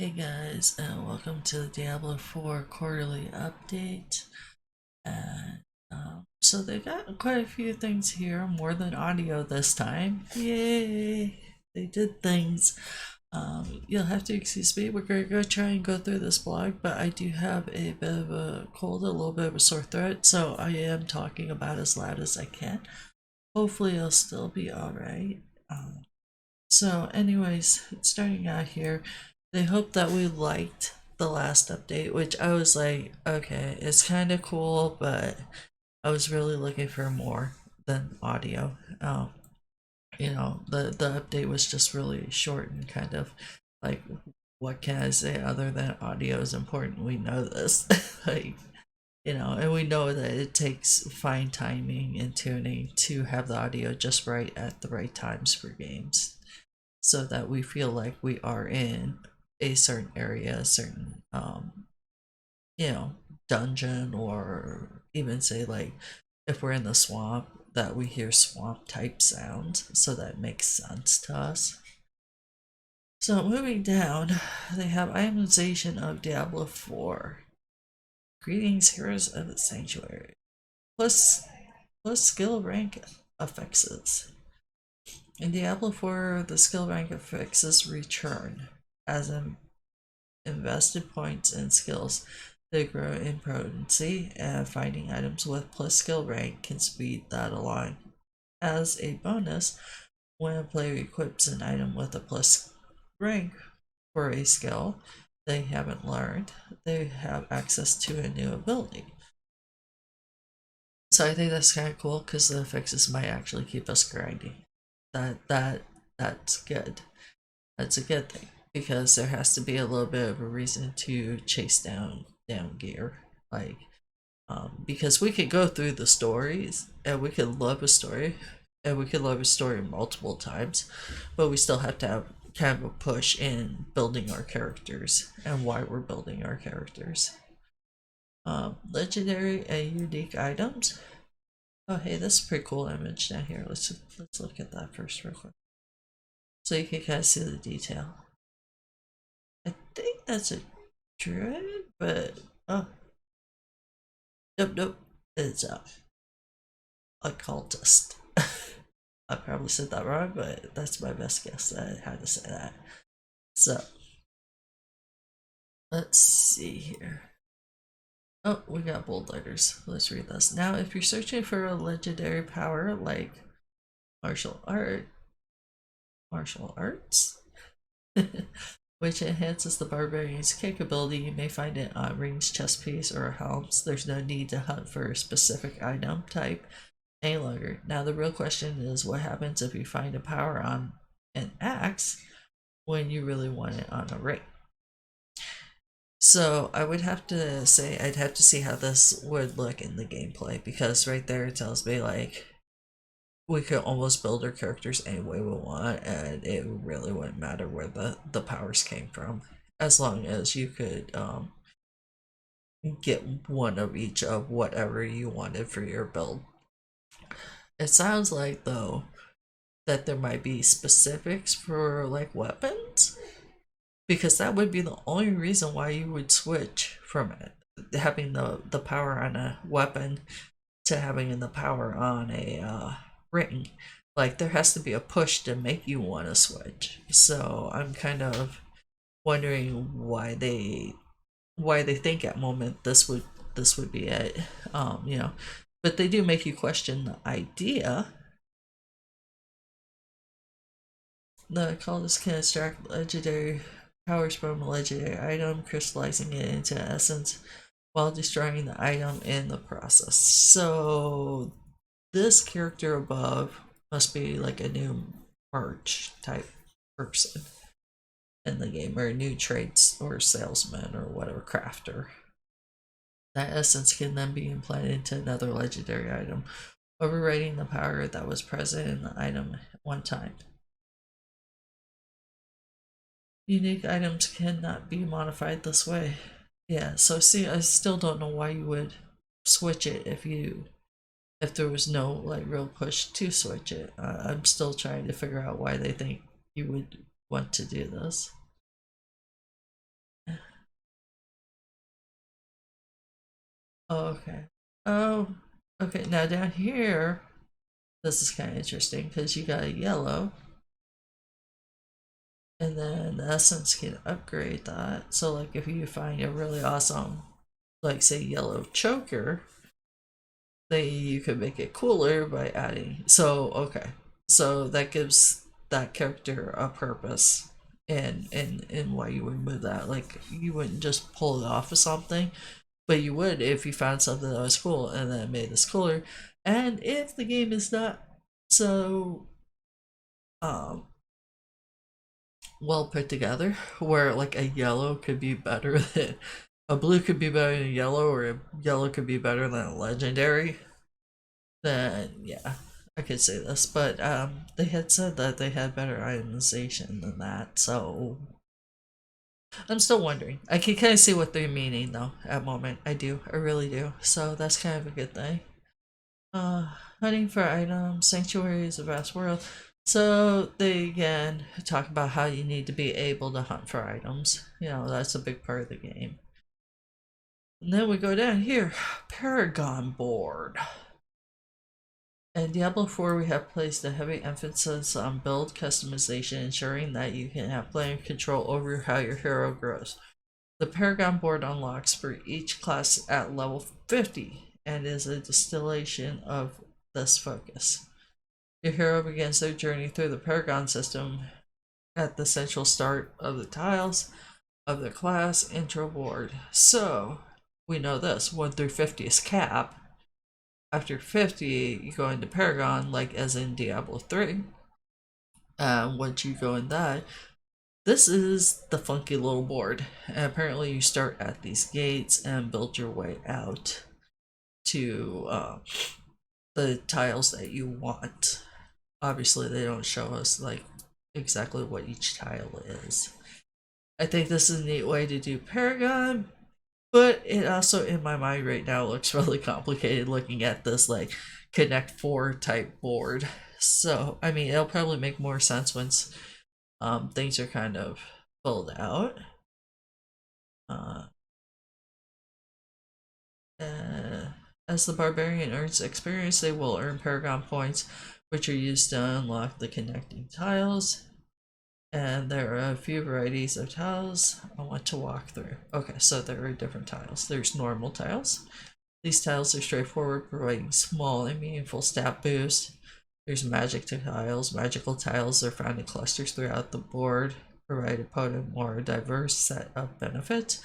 Hey guys, and welcome to the Diablo 4 quarterly update. And so they got quite a few things here, more than audio this time. Yay! They did things. You'll have to excuse me. We're gonna go try and go through this blog, but I do have a bit of a cold, a little bit of a sore throat, so I am talking about as loud as I can. Hopefully, I'll still be alright. Anyways, starting out here, they hope that we liked the last update, which I was like, okay, it's kind of cool, but I was really looking for more than audio. The update was just really short and kind of like, what can I say other than audio is important? We know this, like, and we know that it takes fine timing and tuning to have the audio just right at the right times for games so that we feel like we are in a certain area, a certain you know, dungeon, or even say like if we're in the swamp that we hear swamp type sounds, so that makes sense to us. So moving down, they have Itemization of Diablo 4. Greetings, heroes of the sanctuary. Plus skill rank affixes. In Diablo 4, the skill rank affixes return as invested points and skills. They grow in potency, and finding items with plus skill rank can speed that along. As a bonus, when a player equips an item with a plus rank for a skill they haven't learned, they have access to a new ability. So I think that's kind of cool because the fixes might actually keep us grinding. That's good. That's a good thing because there has to be a little bit of a reason to chase down gear, like because we could go through the stories and we could love a story and we could love a story multiple times, but we still have to have kind of a push in building our characters and why we're building our characters. Legendary and unique items. Oh hey, this is a pretty cool image down here. Let's look at that first real quick so you can kind of see the detail. I think that's a druid, but oh, nope, it's a cultist. I probably said that wrong, but that's my best guess. I had to say that. So let's see here. Oh, we got bold letters. Let's read this. Now, if you're searching for a legendary power like martial art, martial arts, which enhances the barbarian's kick ability, you may find it on rings, chest piece, or helms. There's no need to hunt for a specific item type any longer. Now, the real question is what happens if you find a power on an axe when you really want it on a ring? So I would have to say I'd have to see how this would look in the gameplay, because right there it tells me like we could almost build our characters any way we want and it really wouldn't matter where the powers came from, as long as you could get one of each of whatever you wanted for your build. It sounds like though that there might be specifics for like weapons, because that would be the only reason why you would switch from it, having the power on a weapon to having the power on a ring. Like there has to be a push to make you want to switch. So I'm kind of wondering why they think at moment this would be it. But they do make you question the idea. The cultist can extract legendary powers from a legendary item, crystallizing it into essence while destroying the item in the process. So this character above must be like a new merch type person in the game, or a new trades or salesman or whatever, crafter. That essence can then be implanted into another legendary item, overriding the power that was present in the item at one time. Unique items cannot be modified this way. Yeah, so see, I still don't know why you would switch it if there was no like real push to switch it. I'm still trying to figure out why they think you would want to do this. Okay. Oh, okay. Now down here, this is kind of interesting because you got a yellow, and then the essence can upgrade that. So, like, if you find a really awesome, like, say, yellow choker, then you could make it cooler by adding. So, okay. So that gives that character a purpose. And why you would move that. Like, you wouldn't just pull it off of something, but you would if you found something that was cool and then made this cooler. And if the game is not so um well put together, where like a yellow could be better than a blue could be better than a yellow, or a yellow could be better than a legendary, then yeah, I could say this. But they had said that they had better itemization than that, so I'm still wondering. I can kind of see what they're meaning though at the moment. I do, I really do. So that's kind of a good thing. Uh, Hunting for items, sanctuary is a vast world. So they again talk about how you need to be able to hunt for items. You know, that's a big part of the game. And then we go down here, Paragon board. In Diablo 4, we have placed a heavy emphasis on build customization, ensuring that you can have player control over how your hero grows. The Paragon board unlocks for each class at level 50 and is a distillation of this focus. Your hero begins their journey through the Paragon system at the central start of the tiles of the class intro board. So, we know this 1 through 50 is cap. After 50, you go into Paragon, like as in Diablo 3. Once you go in that, this is the funky little board. And apparently, you start at these gates and build your way out to the tiles that you want. Obviously, they don't show us like exactly what each tile is. I think this is a neat way to do Paragon, but it also in my mind right now looks really complicated looking at this like Connect 4 type board. So I mean it'll probably make more sense once things are kind of filled out. Uh, uh, as the barbarian earns experience, they will earn Paragon points, which are used to unlock the connecting tiles. And there are a few varieties of tiles I want to walk through. Okay, so there are different tiles. There's normal tiles. These tiles are straightforward, providing small and meaningful stat boosts. There's magic tiles. Magical tiles are found in clusters throughout the board, provide a potent, more diverse set of benefits.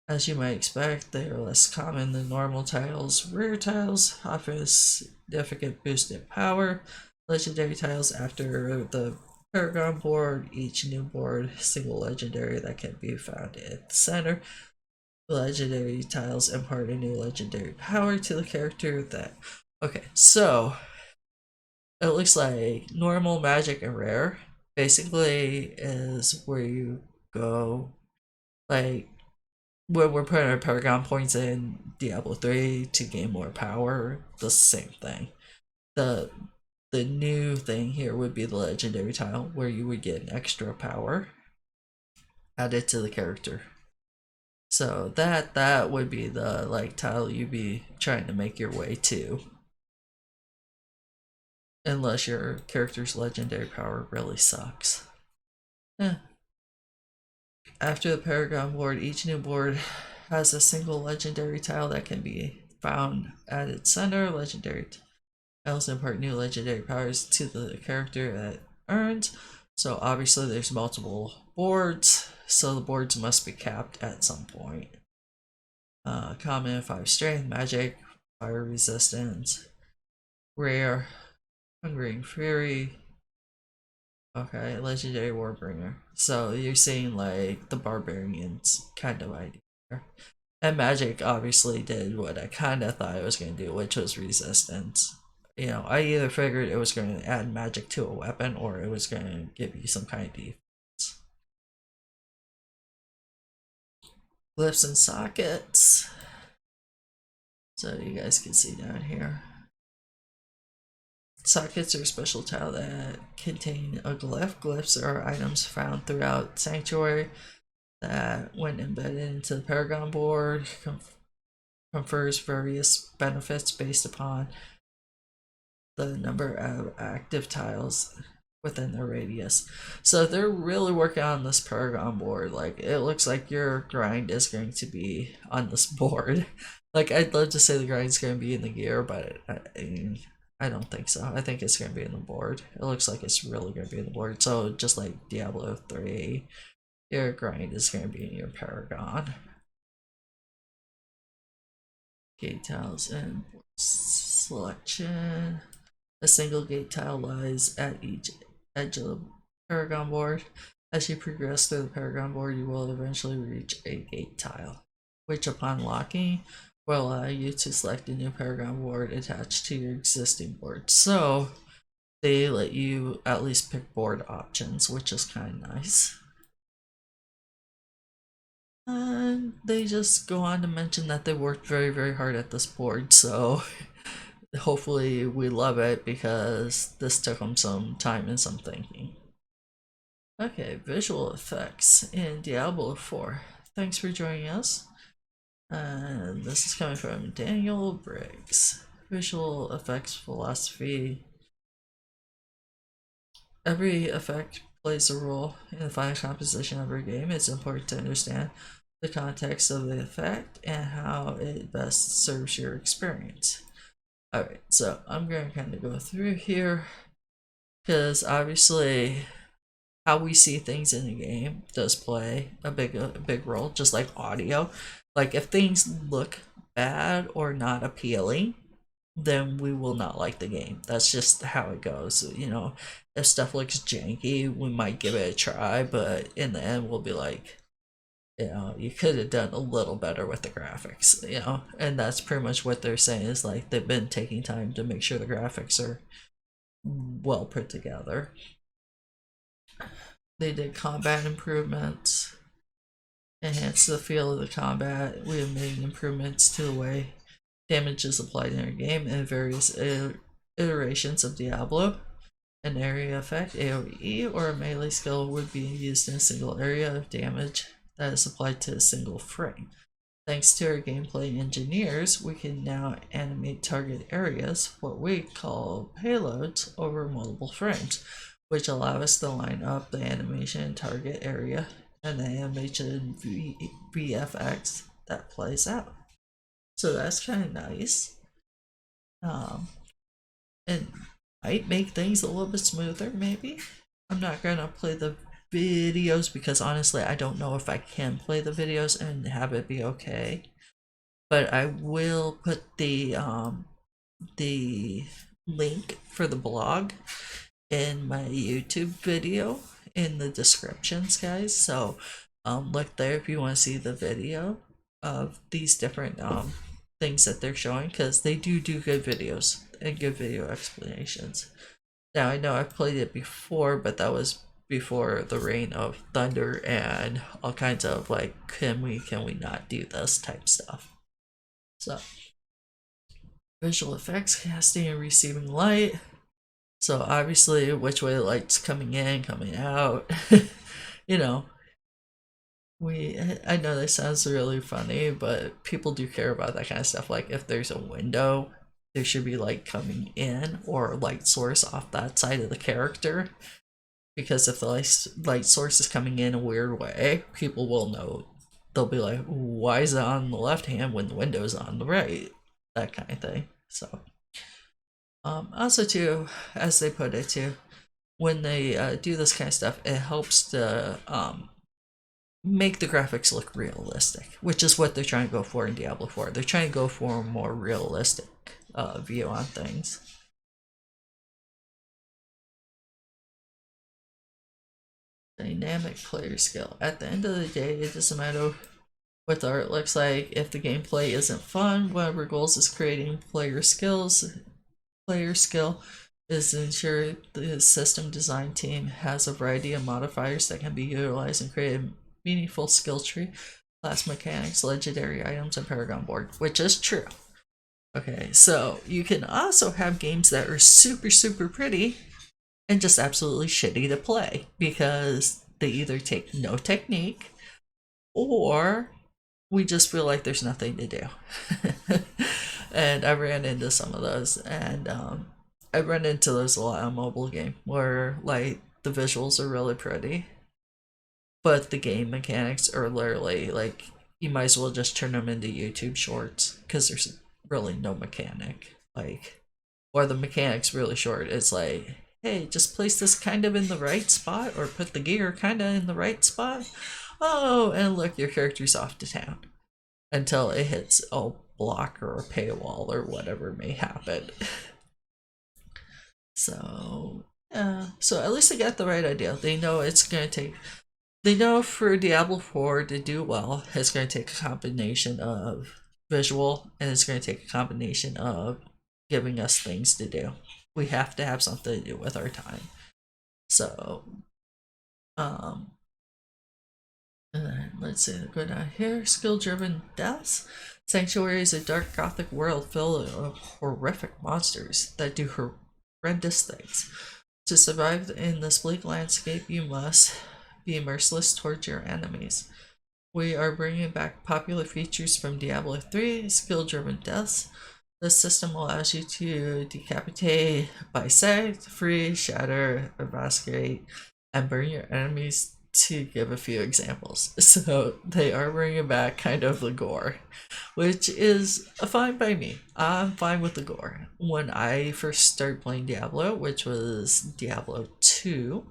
As you might expect, they are less common than normal tiles. Rare tiles offer a significant boost in power. Legendary tiles after the Paragon board, each new board, single legendary that can be found at the center. Legendary tiles impart a new legendary power to the character that. Okay, so it looks like normal, magic, and rare basically is where you go. Like, when we're putting our Paragon points in Diablo 3 to gain more power, the same thing. The the new thing here would be the legendary tile where you would get an extra power added to the character. So that would be the like tile you'd be trying to make your way to. Unless your character's legendary power really sucks. Yeah. After the Paragon board, each new board has a single legendary tile that can be found at its center. Legendary tiles impart new legendary powers to the character that earns. So obviously there's multiple boards, so the boards must be capped at some point. Common 5 strength, magic, fire resistance, rare, hungering fury. Okay, legendary warbringer. So you're seeing like the barbarians kind of idea. And magic obviously did what I kind of thought it was going to do, which was resistance. You know, I either figured it was going to add magic to a weapon or it was going to give you some kind of defense. Glyphs and sockets. So you guys can see down here. Sockets are a special tile that contain a glyph. Glyphs are items found throughout Sanctuary that, when embedded into the Paragon board, confers various benefits based upon the number of active tiles within the radius. So they're really working on this Paragon board. Like, it looks like your grind is going to be on this board. Like, I'd love to say the grind's going to be in the gear, but I don't think so. I think it's going to be in the board. It looks like it's really going to be in the board. So just like Diablo 3, your grind is going to be in your Paragon. Gate tiles and selection. A single gate tile lies at each edge of the Paragon board. As you progress through the Paragon board, you will eventually reach a gate tile, which upon locking will allow you to select a new Paragon board attached to your existing board. So they let you at least pick board options, which is kind of nice. And they just go on to mention that they worked very, very hard at this board, so hopefully we love it because this took them some time and some thinking. Okay, visual effects in Diablo 4. Thanks for joining us. And this is coming from Daniel Briggs. Visual effects philosophy. Every effect plays a role in the final composition of your game. It's important to understand the context of the effect and how it best serves your experience. Alright, so I'm going to kind of go through here because obviously how we see things in the game does play a big role, just like audio. Like, if things look bad or not appealing, then we will not like the game. That's just how it goes. You know, if stuff looks janky, we might give it a try, but in the end, we'll be like, you know, you could have done a little better with the graphics, you know. And that's pretty much what they're saying, is like they've been taking time to make sure the graphics are well put together. They did combat improvements, enhanced the feel of the combat. We have made improvements to the way damage is applied in our game and various iterations of Diablo. An area effect, AoE, or a melee skill would be used in a single area of damage that is applied to a single frame. Thanks to our gameplay engineers, we can now animate target areas, what we call payloads, over multiple frames, which allow us to line up the animation target area and the animation VFX that plays out. So that's kind of nice. And might make things a little bit smoother, maybe. I'm not gonna play the videos because honestly I don't know if I can play the videos and have it be okay. But I will put the link for the blog in my YouTube video in the descriptions, guys. So look there if you want to see the video of these different things that they're showing, because they do good videos and good video explanations. Now I know I've played it before, but that was before the reign of thunder and all kinds of like, can we not do this type stuff. So visual effects, casting and receiving light. So obviously which way the light's coming in, coming out. You know, I know this sounds really funny, but people do care about that kind of stuff. Like, if there's a window, there should be light coming in or light source off that side of the character, because if the light source is coming in a weird way, people will know. They'll be like, why is it on the left hand when the window's on the right? That kind of thing. So also too, as they put it too, when they do this kind of stuff, it helps to make the graphics look realistic, which is what they're trying to go for in Diablo 4. They're trying to go for a more realistic view on things. Dynamic player skill. At the end of the day, it doesn't matter what the art looks like. If the gameplay isn't fun, one of our goals is creating player skills. Player skill is to ensure the system design team has a variety of modifiers that can be utilized and create a meaningful skill tree, class mechanics, legendary items, and Paragon board, which is true. Okay, so you can also have games that are super pretty and just absolutely shitty to play because they either take no technique or we just feel like there's nothing to do. And I ran into some of those, and I run into those a lot on mobile game where like the visuals are really pretty, but the game mechanics are literally like you might as well just turn them into YouTube shorts because there's really no mechanic. Like, or the mechanic's really short. It's like, hey, just place this kind of in the right spot or put the gear kind of in the right spot. Oh, and look, your character's off to town until it hits a block or a paywall or whatever may happen. So, so at least they got the right idea. They know it's going to take. They know for Diablo 4 to do well, it's going to take a combination of visual and it's going to take a combination of giving us things to do. We have to have something to do with our time. So, and then let's see, go down here. Skill-driven deaths. Sanctuary is a dark gothic world filled with horrific monsters that do horrendous things. To survive in this bleak landscape, you must be merciless towards your enemies. We are bringing back popular features from Diablo 3, skill-driven deaths. This system allows you to decapitate, bisect, freeze, shatter, eviscerate, and burn your enemies, to give a few examples. So they are bringing back kind of the gore, which is fine by me. I'm fine with the gore. When I first started playing Diablo, which was Diablo 2,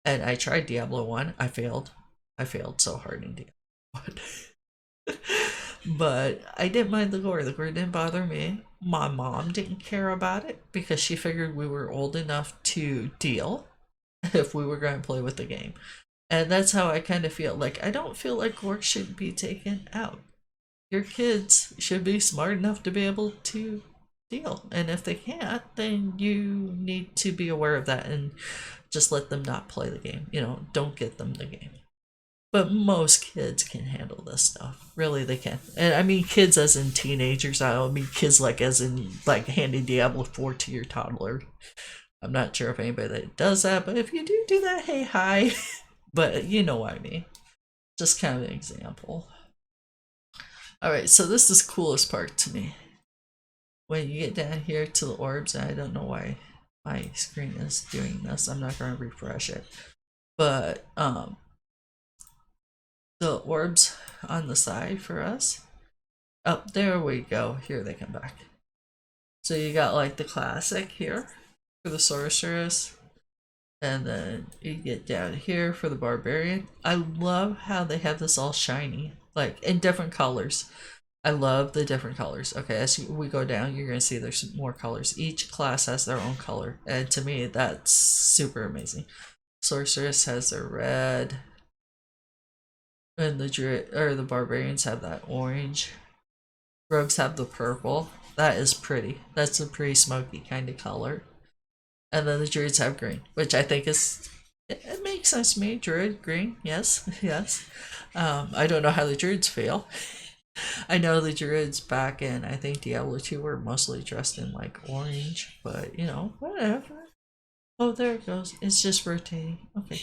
and I tried Diablo 1, I failed. I failed so hard in Diablo 1. But I didn't mind the gore. The gore didn't bother me. My mom didn't care about it because she figured we were old enough to deal if we were going to play with the game. And that's how I kind of feel. Like, I don't feel like gore should be taken out. Your kids should be smart enough to be able to deal. And if they can't, then you need to be aware of that and just let them not play the game. You know, don't get them the game. But most kids can handle this stuff. Really, they can. And I mean kids as in teenagers. I don't mean kids like as in like handing Diablo 4 to your toddler. I'm not sure if anybody that does that, but if you do that, hey, hi. But you know what I mean. Just kind of an example. Alright, so this is the coolest part to me. When you get down here to the orbs, and I don't know why my screen is doing this. I'm not going to refresh it. But, the orbs on the side for us. Oh, there we go. Here they come back. So you got like the classic here for the sorceress. And then you get down here for the barbarian. I love how they have this all shiny, like in different colors. I love the different colors. Okay, as we go down, you're going to see there's more colors. Each class has their own color. And to me, that's super amazing. Sorceress has their red. And the barbarians have that orange. Rogues have the purple. That is pretty. That's a pretty smoky kind of color. And then the druids have green, which I think is, it makes sense to me. Druid, green, yes, yes. I don't know how the druids feel. I know the druids back in, I think Diablo 2 were mostly dressed in like orange, but you know, whatever. Oh, there it goes. It's just rotating. Okay.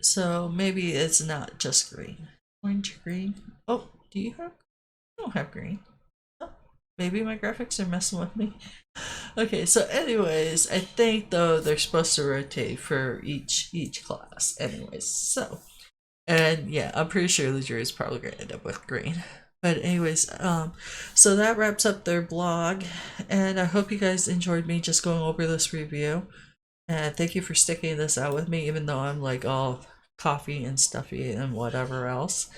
So maybe it's not just green. Orange, green. Oh, do you have? I don't have green. Oh, maybe my graphics are messing with me. Okay, so anyways, I think though they're supposed to rotate for each class. Anyways, so, and yeah, I'm pretty sure the jury's probably gonna end up with green. But anyways, so that wraps up their blog, and I hope you guys enjoyed me just going over this review. And thank you for sticking this out with me, even though I'm like all coffee and stuffy and whatever else.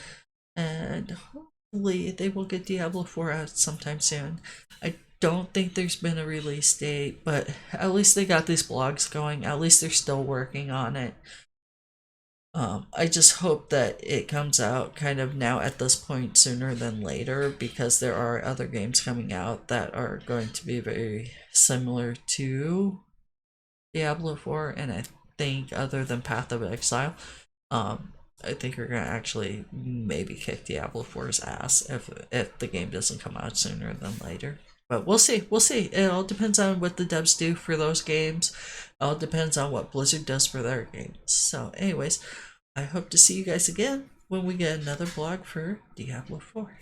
And hopefully they will get Diablo 4 out sometime soon. I don't think there's been a release date, but at least they got these blogs going. At least they're still working on it. I just hope that it comes out kind of now at this point sooner than later, because there are other games coming out that are going to be very similar to Diablo 4, and I think other than Path of Exile, I think we're gonna actually maybe kick Diablo 4's ass if the game doesn't come out sooner than later. But we'll see. We'll see. It all depends on what the devs do for those games. It all depends on what Blizzard does for their games. So, anyways, I hope to see you guys again when we get another blog for Diablo 4.